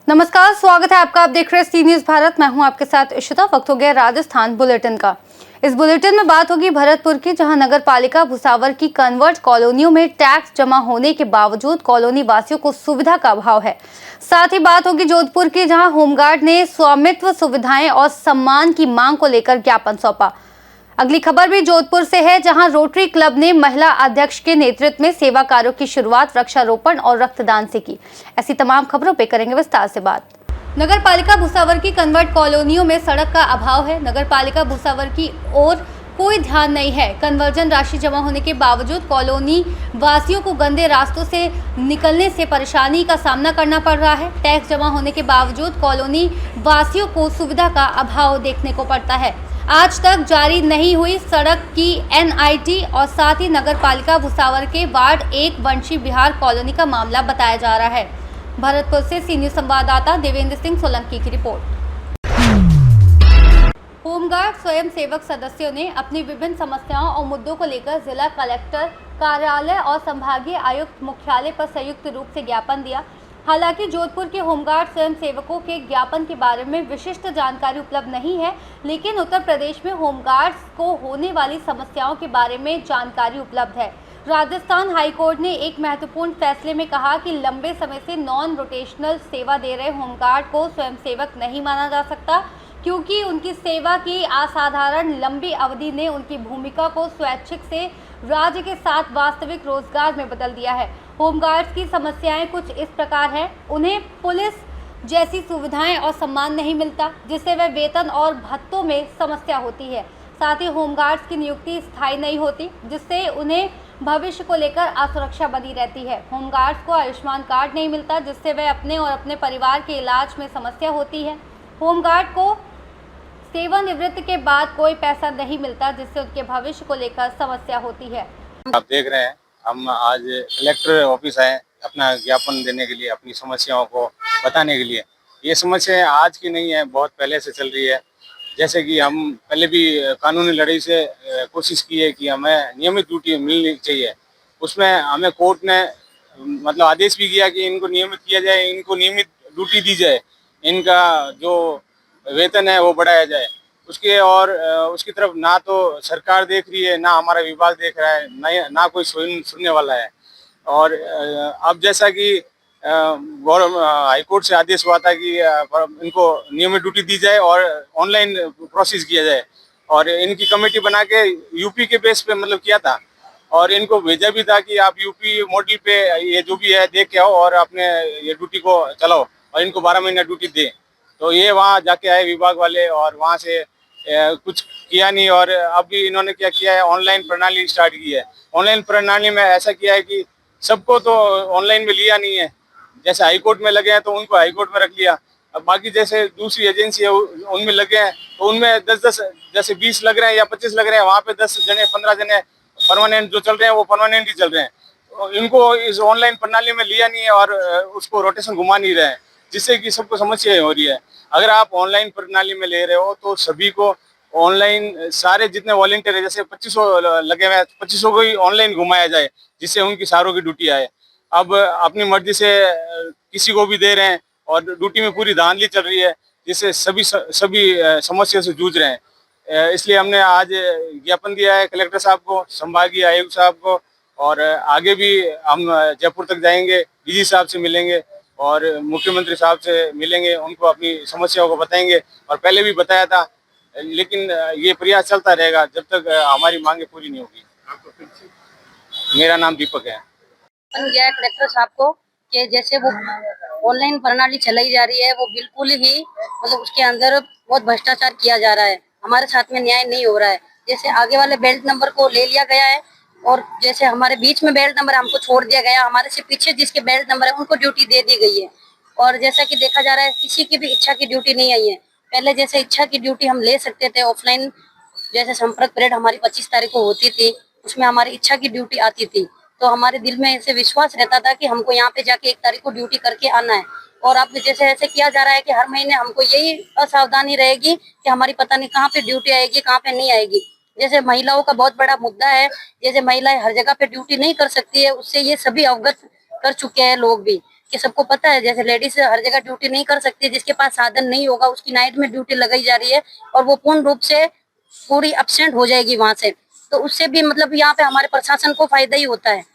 नमस्कार, स्वागत है आपका। आप देख रहे हैं सी न्यूज भारत। मैं हूं आपके साथ इशिता। वक्त हो गया राजस्थान बुलेटिन का। इस बुलेटिन में बात होगी भरतपुर की, जहां नगर पालिका भुसावर की कन्वर्ट कॉलोनियों में टैक्स जमा होने के बावजूद कॉलोनी वासियों को सुविधा का अभाव है। साथ ही बात होगी जोधपुर की, जहां होमगार्ड ने स्वामित्व सुविधाएं और सम्मान की मांग को लेकर ज्ञापन सौंपा। अगली खबर भी जोधपुर से है, जहां रोटरी क्लब ने महिला अध्यक्ष के नेतृत्व में सेवा कार्यों की शुरुआत वृक्षारोपण और रक्तदान से की। ऐसी तमाम खबरों पे करेंगे विस्तार से बात। नगर पालिका भुसावर की कन्वर्ट कॉलोनियों में सड़क का अभाव है। नगर पालिका भुसावर की ओर कोई ध्यान नहीं है। कन्वर्जन राशि जमा होने के बावजूद कॉलोनी वासियों को गंदे रास्तों से निकलने से परेशानी का सामना करना पड़ रहा है। टैक्स जमा होने के बावजूद कॉलोनी वासियों को सुविधा का अभाव देखने को पड़ता है। आज तक जारी नहीं हुई सड़क की एनआईटी और साथ ही नगर पालिका भुसावर के वार्ड 1 वंशी विहार कॉलोनी का मामला बताया जा रहा है। भरतपुर से सी न्यूज संवाददाता देवेंद्र सिंह सोलंकी की रिपोर्ट। होमगार्ड स्वयं सेवक सदस्यों ने अपनी विभिन्न समस्याओं और मुद्दों को लेकर जिला कलेक्टर कार्यालय और संभागीय आयुक्त मुख्यालय पर संयुक्त रूप से ज्ञापन दिया। हालांकि जोधपुर के होमगार्ड स्वयं सेवकों के ज्ञापन के बारे में विशिष्ट जानकारी उपलब्ध नहीं है, लेकिन उत्तर प्रदेश में होमगार्ड्स को होने वाली समस्याओं के बारे में जानकारी उपलब्ध है। राजस्थान हाईकोर्ट ने एक महत्वपूर्ण फैसले में कहा कि लंबे समय से नॉन रोटेशनल सेवा दे रहे होमगार्ड को स्वयंसेवक नहीं माना जा सकता, क्योंकि उनकी सेवा की असाधारण लंबी अवधि ने उनकी भूमिका को स्वैच्छिक से राज्य के साथ वास्तविक रोजगार में बदल दिया है। होमगार्ड्स की समस्याएं कुछ इस प्रकार हैं। उन्हें पुलिस जैसी सुविधाएं और सम्मान नहीं मिलता, जिससे वह वेतन और भत्तों में समस्या होती है। साथ ही होमगार्ड्स की नियुक्ति स्थायी नहीं होती, जिससे उन्हें भविष्य को लेकर असुरक्षा बनी रहती है। होमगार्ड्स को आयुष्मान कार्ड नहीं मिलता, जिससे वह अपने और अपने परिवार के इलाज में समस्या होती है। होमगार्ड को सेवानिवृत्ति के बाद कोई पैसा नहीं मिलता, जिससे उनके भविष्य को लेकर समस्या होती है। आप देख रहे हैं, हम आज कलेक्टर ऑफिस आए अपना ज्ञापन देने के लिए, अपनी समस्याओं को बताने के लिए। ये समस्या आज की नहीं है, बहुत पहले से चल रही है। जैसे कि हम पहले भी कानूनी लड़ाई से कोशिश की है कि हमें नियमित ड्यूटी मिलनी चाहिए। उसमें हमें कोर्ट ने मतलब आदेश भी किया कि इनको नियमित किया जाए, इनको नियमित ड्यूटी दी जाए, इनका जो वेतन है वो बढ़ाया जाए। उसकी तरफ ना तो सरकार देख रही है, ना हमारा विभाग देख रहा है, ना कोई सुनने वाला है। और अब जैसा कि हाईकोर्ट से आदेश हुआ था कि इनको नियमित ड्यूटी दी जाए और ऑनलाइन प्रोसेस किया जाए, और इनकी कमेटी बना के यूपी के बेस पे मतलब किया था, और इनको भेजा भी था कि आप यूपी मॉडल पे ये जो भी है देख के आओ और अपने ये ड्यूटी को चलाओ और इनको 12 महीना ड्यूटी दे। तो ये वहाँ जाके आए विभाग वाले, और वहाँ से कुछ किया नहीं। और अभी इन्होंने क्या किया है, ऑनलाइन प्रणाली स्टार्ट की है। ऑनलाइन प्रणाली में ऐसा किया है कि सबको तो ऑनलाइन में लिया नहीं है। जैसे हाईकोर्ट में लगे हैं तो उनको हाईकोर्ट में रख लिया। अब बाकी जैसे दूसरी एजेंसी है उनमें लगे हैं तो उनमें 10-10 जैसे 20 लग रहे हैं या 25 लग रहे हैं, वहाँ पे 10 जने 15 जने परमानेंट जो चल रहे हैं वो परमानेंट ही चल रहे हैं। तो इनको इस ऑनलाइन प्रणाली में लिया नहीं है और उसको रोटेशन घुमा नहीं रहे हैं, जिससे कि सबको समस्या हो रही है। अगर आप ऑनलाइन प्रणाली में ले रहे हो तो सभी को ऑनलाइन, सारे जितने वॉलंटियर है, जैसे 2500 लगे हुए हैं, 2500 को ही ऑनलाइन घुमाया जाए, जिससे उनकी सारों की ड्यूटी आए। अब अपनी मर्जी से किसी को भी दे रहे हैं और ड्यूटी में पूरी धांधली चल रही है, जिससे सभी समस्या से जूझ रहे हैं। इसलिए हमने आज ज्ञापन दिया है कलेक्टर साहब को, संभागीय आयुक्त साहब को, और आगे भी हम जयपुर तक जाएंगे, डीजी साहब से मिलेंगे और मुख्यमंत्री साहब से मिलेंगे, उनको अपनी समस्याओं को बताएंगे। और पहले भी बताया था, लेकिन ये प्रयास चलता रहेगा जब तक हमारी मांगे पूरी नहीं होगी। मेरा नाम दीपक है। गया है कलेक्टर साहब को कि जैसे वो ऑनलाइन प्रणाली चलाई जा रही है, वो बिल्कुल ही मतलब उसके अंदर बहुत भ्रष्टाचार किया जा रहा है। हमारे साथ में न्याय नहीं हो रहा है। जैसे आगे वाले बेल्ट नंबर को ले लिया गया है, और जैसे हमारे बीच में बेल्ट नंबर हमको छोड़ दिया गया, हमारे से पीछे जिसके बेल्ट नंबर है उनको ड्यूटी दे दी गई है। और जैसा कि देखा जा रहा है, किसी की भी इच्छा की ड्यूटी नहीं आई है। पहले जैसे इच्छा की ड्यूटी हम ले सकते थे ऑफलाइन, जैसे संपर्क परेड हमारी 25 तारीख को होती थी, उसमें हमारी इच्छा की ड्यूटी आती थी, तो हमारे दिल में ऐसे विश्वास रहता था कि हमको यहाँ पे जाके 1 तारीख को ड्यूटी करके आना है। और अब जैसे ऐसे किया जा रहा है कि हर महीने हमको यही असावधानी रहेगी कि हमारी पता नहीं कहाँ पे ड्यूटी आएगी, कहाँ पे नहीं आएगी। जैसे महिलाओं का बहुत बड़ा मुद्दा है, जैसे महिलाएं हर जगह पे ड्यूटी नहीं कर सकती है, उससे ये सभी अवगत कर चुके हैं लोग भी, कि सबको पता है जैसे लेडीज हर जगह ड्यूटी नहीं कर सकती, जिसके पास साधन नहीं होगा उसकी नाइट में ड्यूटी लगाई जा रही है और वो पूर्ण रूप से पूरी एब्सेंट हो जाएगी वहां से। तो उससे भी मतलब यहाँ पे हमारे प्रशासन को फायदा ही होता है,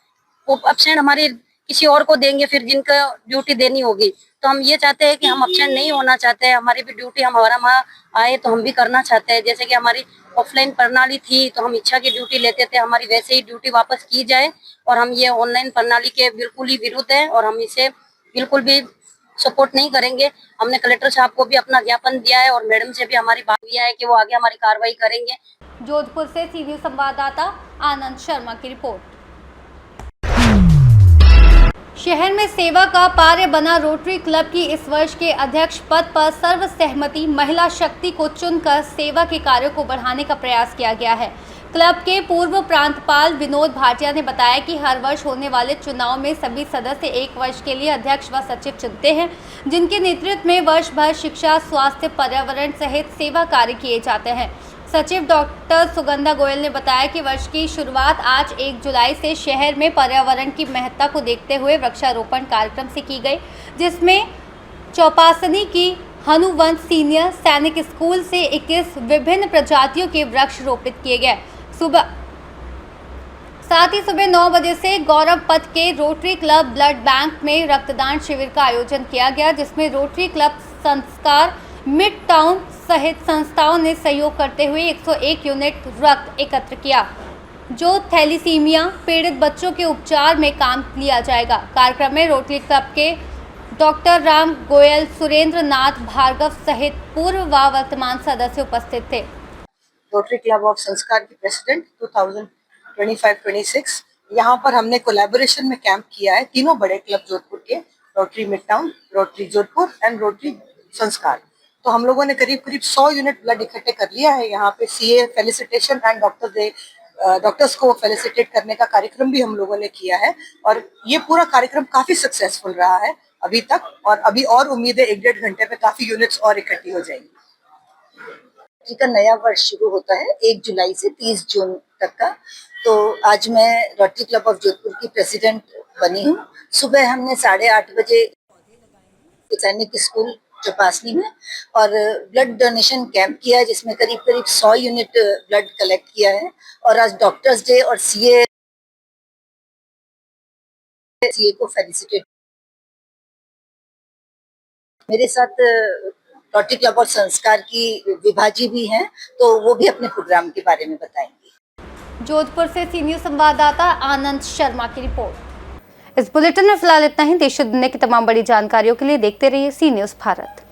वो एब्सेंट हमारी किसी और को देंगे फिर जिनका ड्यूटी देनी होगी। तो हम ये चाहते हैं कि हम एब्सेंट नहीं होना चाहते हैं, हमारी भी ड्यूटी हमारा वहाँ आए तो हम भी करना चाहते हैं। जैसे कि हमारी ऑफलाइन प्रणाली थी तो हम इच्छा की ड्यूटी लेते थे, हमारी वैसे ही ड्यूटी वापस की जाए। और हम ये ऑनलाइन प्रणाली के बिल्कुल ही विरुद्ध है और हम इसे बिल्कुल भी सपोर्ट नहीं करेंगे। हमने कलेक्टर साहब को भी अपना ज्ञापन दिया है और मैडम से भी हमारी बात किया है कि वो आगे हमारी कार्रवाई करेंगे। जोधपुर से सी न्यूज संवाददाता आनंद शर्मा की रिपोर्ट। शहर में सेवा का कार्य बना रोटरी क्लब की इस वर्ष के अध्यक्ष पद पर सर्वसहमति महिला शक्ति को चुनकर सेवा के कार्यों को बढ़ाने का प्रयास किया गया है। क्लब के पूर्व प्रांतपाल विनोद भाटिया ने बताया कि हर वर्ष होने वाले चुनाव में सभी सदस्य एक वर्ष के लिए अध्यक्ष व सचिव चुनते हैं, जिनके नेतृत्व में वर्ष भर शिक्षा, स्वास्थ्य, पर्यावरण सहित सेवा कार्य किए जाते हैं। सचिव डॉक्टर सुगंधा गोयल ने बताया कि वर्ष की शुरुआत आज 1 जुलाई से शहर में पर्यावरण की महत्ता को देखते हुए वृक्षारोपण कार्यक्रम से की गई, जिसमें चौपासनी की हनुवंश सीनियर सैनिक स्कूल से 21 विभिन्न प्रजातियों के वृक्ष रोपित किए गए। साथ ही सुबह 9 बजे से गौरव पथ के रोटरी क्लब ब्लड बैंक में रक्तदान शिविर का आयोजन किया गया, जिसमें रोटरी क्लब संस्कार, मिड टाउन सहित संस्थाओं ने सहयोग करते हुए 101 यूनिट रक्त एकत्र किया, जो थैलीसीमिया पीड़ित बच्चों के उपचार में काम लिया जाएगा। कार्यक्रम में रोटरी क्लब के डॉक्टर राम गोयल, सुरेंद्र नाथ भार्गव सहित पूर्व व वर्तमान सदस्य उपस्थित थे। रोटरी क्लब ऑफ संस्कार के प्रेसिडेंट 2025-26 यहाँ पर हमने कोलैबोरेशन में कैंप किया है। तीनों बड़े क्लब जोधपुर के, rotary mid town, rotary Jodhpur and rotary संस्कार। तो हम लोगों ने करीब 100 यूनिट ब्लड इकट्ठे कर लिया है। यहाँ पे सीए फेलिसिटेशन एंड डॉक्टर्स को फेलिसिटेट करने का कार्यक्रम भी हम लोगों ने किया है और ये पूरा कार्यक्रम काफी सक्सेसफुल रहा है अभी तक और अभी और उम्मीद है 1-1.5 घंटे में काफी यूनिट्स और इकट्ठी हो जाएंगी। रोटरी का नया वर्ष शुरू होता है 1 जुलाई से 30 जून तक का। तो आज मैं रोटरी क्लब ऑफ जोधपुर की प्रेसिडेंट बनी हूँ। सुबह हमने 8:30 बजे सैनिक स्कूल चौपासनी में और ब्लड डोनेशन कैंप किया है, जिसमें करीब 100 यूनिट ब्लड कलेक्ट किया है। और आज डॉक्टर्स डे और सीए को फेलिसिटेट। मेरे साथ रोटरी क्लब और संस्कार की विभाजी भी हैं, तो वो भी अपने प्रोग्राम के बारे में बताएंगे। जोधपुर से सी न्यूज संवाददाता आनंद शर्मा की रिपोर्ट। इस बुलेटिन में फिलहाल इतना ही। देश और दुनिया की तमाम बड़ी जानकारियों के लिए देखते रहिए सी न्यूज भारत।